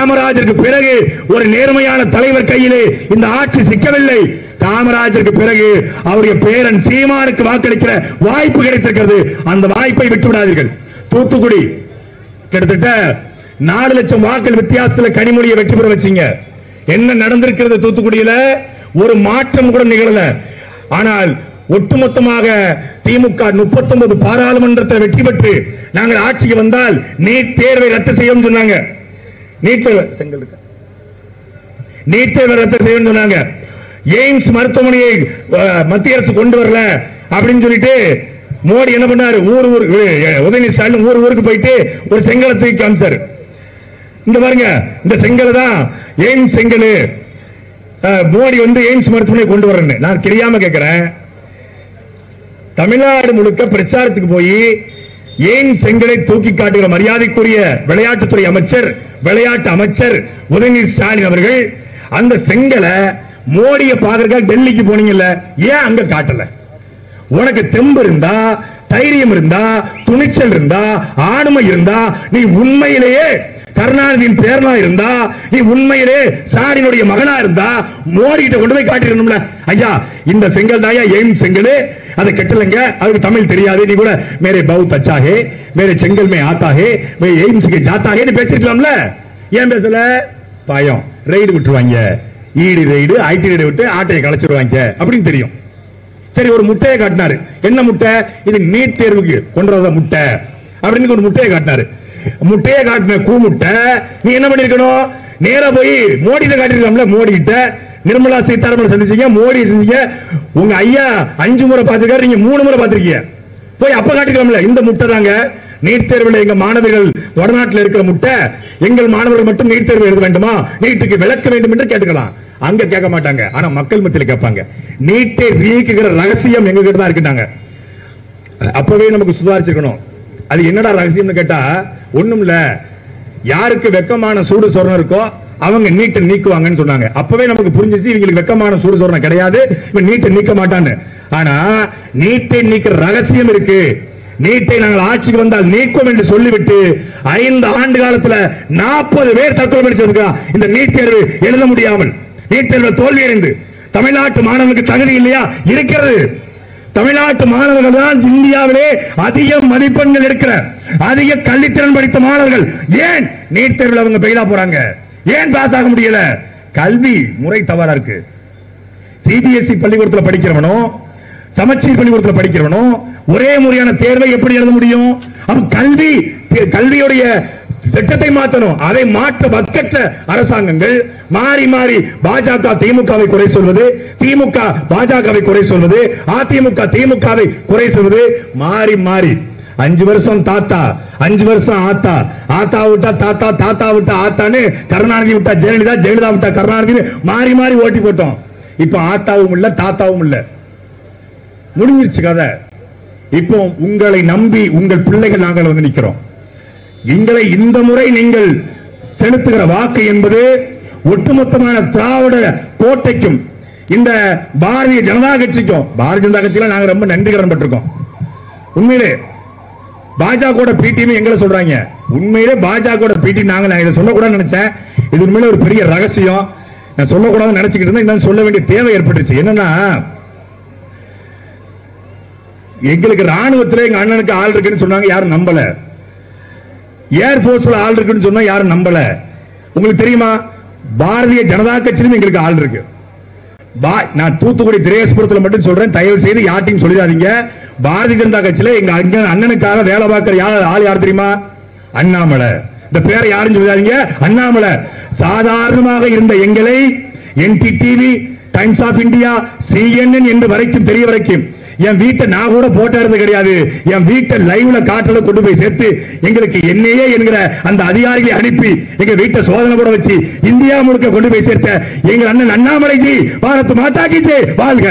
காமராஜருக்கு பிறகு ஒரு நேர்மையான தலைவர் கையிலே இந்த ஆட்சி சிக்கவில்லை. காமராஜருக்கு பிறகு அவருடைய பேரன் சீமானுக்கு வாக்களிக்கிற வாய்ப்பு கிடைத்திருக்கிறது. அந்த வாய்ப்பை விட்டுவிடாதீர்கள். தூத்துக்குடி கிட்டத்தட்ட 4 லட்சம் வாக்கள் வித்தியாசத்தில் கனிமொழியை வெற்றி பெற வச்சீங்க. என்ன நடந்திருக்கிறது? தூத்துக்குடியில ஒரு மாற்றம் கூட நிகழல. ஆனால் ஒட்டுமொத்தமாக திமுக 39 பாராளுமன்றத்தை வெற்றி பெற்று நாங்கள் ஆட்சிக்கு வந்தால் நீட் தேர்வை ரத்து செய்யும் சொன்னாங்க. நீட் தேர்வை ரத்து செய்யும் சொன்னாங்க. எய்ம்ஸ் மருத்துவமனையை மத்திய அரசு கொண்டு வரல அப்படின்னு சொல்லிட்டு மோடி என்ன பண்ணாரு? உதயநிதி ஸ்டாலின் ஊருக்கு போயிட்டு ஒரு செங்கலை தூக்கி காமிச்சாரு. இந்த பாருங்க, இந்த செங்கல் தான் எய்ம்ஸ் செங்கல். மோடி எய்ம்ஸ் மருத்துவமனை கொண்டு வரேன்னு நான் தெரியாம கேட்கிறேன். தமிழ்நாடு முழுக்க பிரச்சாரத்துக்கு போய் எய்ம்ஸ் செங்கலை தூக்கி காட்டுகிற மரியாதைக்குரிய விளையாட்டுத்துறை அமைச்சர், விளையாட்டு அமைச்சர் உதயநிதி ஸ்டாலின் அவர்கள் அந்த செங்கலை மோடியை பார்க்கறதுக்காக டெல்லிக்கு போனீங்கல்ல, ஏன் அங்க காட்டல? உனக்கு தெம்பு இருந்தா, தைரியம் இருந்தா, துணிச்சல் இருந்தா, ஆளுமை இருந்தா, நீ உண்மையிலேயே கருணாநிதியின் பேரனா இருந்தா, நீ உண்மையிலே ஸ்டாலினுடைய மகனா இருந்தா மோடி கிட்ட கொண்டு போய் காட்டிடணும்ல. ஐயா இந்த செங்கல் தாயா எய்ம்ஸ் செங்கல், அதை கட்டலங்க, அதுக்கு தமிழ் தெரியாது, நீ கூட மேரே பவுத் அச்சா ஹே, மேரே செங்கல் மே ஆத்தா ஹே, மே எய்ம்ஸ் கே ஜாத்தா ஹேன்னு பேசிருக்கலாம்ல. ஏன் பேசல? பயம், ரெய்டு விட்டுருவாங்க, ஈடி ரெய்டு, ஐடி ரெய்டு விட்டு ஆட்டையை கலைச்சிருவாங்க அப்படின்னு தெரியும். சரி, ஒரு முட்டையை காட்டினாரு. என்ன முட்டை? இது நீட் தேர்வுக்கு கொண்டு வர முட்டை அப்படின்னு ஒரு முட்டையை காட்டினாரு. முட்டையை காட்டின கூமுட்டை நீ என்ன பண்ணிருக்கணும்? நேரா போய் மோடி கிட்ட காட்டிருக்கலாம்ல. மோடி கிட்ட நிர்மலா சீதாராமன் சந்திச்சீங்க, மோடி செஞ்சீங்க. உங்க ஐயா 5 முறை பார்த்திருக்காரு, நீங்க 3 முறை பார்த்திருக்கீங்க. போய் அப்ப காட்டிக்கலாம்ல. இந்த முட்டை தாங்க நீட் தேர்வில் எங்க மாணவர்கள் வடநாட்டில் இருக்கிற முட்டை, எங்கள் மாணவர்கள் மட்டும் நீட் தேர்வு எழுத வேண்டுமா, நீட்டுக்கு விளக்க வேண்டும் என்று கேட்டுக்கலாம். அங்க கேட்க மாட்டாங்க, ஆனா மக்கள் மத்தியில் கேட்பாங்க. நீட்டை நீக்குகிற ரகசியம் எங்க கிட்ட தான் இருக்குட்டாங்க. அப்பவே நமக்கு சுதாரிச்சிருக்கணும். அது என்னடா ரகசியம்னு கேட்டா, ஒண்ணும் இல்ல, யாருக்கு வெக்கமான சூடு சொரணம் இருக்கோ அவங்க நீட்டை நீக்குவாங்கன்னு சொன்னாங்க. அப்பவே நமக்கு புரிஞ்சிச்சு இவங்களுக்கு வெக்கமான சூடு சொரணம் கிடையாது, இவன் நீட்டை நீக்க மாட்டான்னு. ஆனா நீட்டை நீக்கிற ரகசியம் இருக்கு. நீட்டை நாங்கள் ஆட்சிக்கு வந்தால் நீக்கும் என்று சொல்லிவிட்டு 5 ஆண்டு காலத்தில் 40 பேர் தற்கொலை படிச்சிருக்கான் இந்த நீட் தேர்வு எழுத முடியாமல். நீட் தேர்வில் தோல்வி அடைந்து தமிழ்நாட்டு மாணவர்களுக்கு தகுதி இல்லையா? இருக்கிறது. தமிழ்நாட்டு மாணவர்கள் தான் இந்தியாவிலே அதிக மதிப்பெண்கள் எடுக்கிற, அதிக கல்வித்திறன் படித்த மாணவர்கள். ஏன் நீட் தேர்வில் அவங்க பெயிலா போறாங்க? ஏன் பாஸ் ஆக முடியல? கல்வி முறை தவறா இருக்கு. சிபிஎஸ்இ பள்ளிக்கூடத்தில் படிக்கிறவனோ, சமச்சீர் பள்ளிக்கூடத்தில் படிக்கிறவனோ ஒரே முறையான தேர்வை எப்படி எழுத முடியும்? கல்வியுடைய திட்டத்தை மாற்றணும். அதை மாற்ற வக்கற்ற அரசாங்கங்கள் மாறி மாறி பாஜக திமுகவை குறை சொல்வது, திமுக பாஜகவை குறை சொல்வது, அதிமுக திமுகவை குறை சொல்வது, மாறி மாறி 5 வருஷம் தாத்தா, 5 வருஷம் ஆத்தா, ஆத்தா விட்டா தாத்தா, தாத்தா விட்டா ஆத்தான்னு, கருணாநிதி விட்டா ஜெயலலிதா, ஜெயலலிதா விட்டா கருணாநிதி, மாறி மாறி ஓட்டி போட்டோம். இப்ப ஆத்தாவும் இல்ல, தாத்தாவும் இல்ல, முடிஞ்சிருச்சு கதை. இப்போ உங்களை நம்பி உங்கள் பிள்ளைகள் நாங்கள் வந்து நிற்கிறோம். எங்களை இந்த முறை நீங்கள் செலுத்துகிற வாக்கு என்பது ஒட்டுமொத்தமான திராவிட கோட்டைக்கும் இந்த பாரதிய ஜனதா கட்சிக்கும், பாரதிய ஜனதா கட்சியில நாங்க ரொம்ப நன்றி கடன் பட்டிருக்கோம். உண்மையிலே பாஜக பிடிஎம் எங்களை சொல்றாங்க. உண்மையிலே பாஜக பிடி நாங்க இதை சொல்லக்கூடாதுன்னு நினைச்சேன். இது உண்மையில ஒரு பெரிய ரகசியம். நான் சொல்லக்கூடாதுன்னு நினைச்சுக்கிட்டு இருந்தேன். சொல்ல வேண்டிய தேவை ஏற்பட்டுச்சு. என்னன்னா, எங்களுக்கு ராணுவத்தில் எங்க அண்ணனுக்கு ஆள் இருக்குன்னு சொன்னாங்க, யாரும் நம்பல. ஏர்போர்ஸ்ல ஆள் இருக்குன்னு சொன்னா யாரும் நம்பல. உங்களுக்கு தெரியுமா, பாரதிய ஜனதா கட்சியிலும் எங்களுக்கு ஆள் இருக்கு. நான் தூத்துக்குடி திரேஸ்புரத்தில் மட்டும் சொல்றேன், தயவு செய்து யார்ட்டையும் சொல்லிடாதீங்க. பாரதிய ஜனதா கட்சியில எங்க அண்ணனுக்காக வேலை பார்க்கிற ஆள் யார் தெரியுமா? அண்ணாமலை. இந்த பேரை யாரும் சொல்லிடாதீங்க, அண்ணாமலை. சாதாரணமாக இருந்த எங்களை NDTV, Times of India, CNN என்று வரைக்கும் தெரிய வரைக்கும் என் வீட்டை நான் கூட போட்டது கிடையாது. என் வீட்டை லைவ்ல காட்டல கொண்டு போய் சேர்த்து எங்களுக்கு NIA என்கிற அந்த அதிகாரிகளை அனுப்பி எங்க வீட்டை சோதனை கூட வச்சு இந்தியா முழுக்க கொண்டு போய் சேர்த்த எங்கள் அண்ணன் அண்ணாமலை ஜி, பாரத் மாதா கி ஜெய், வாழ்க.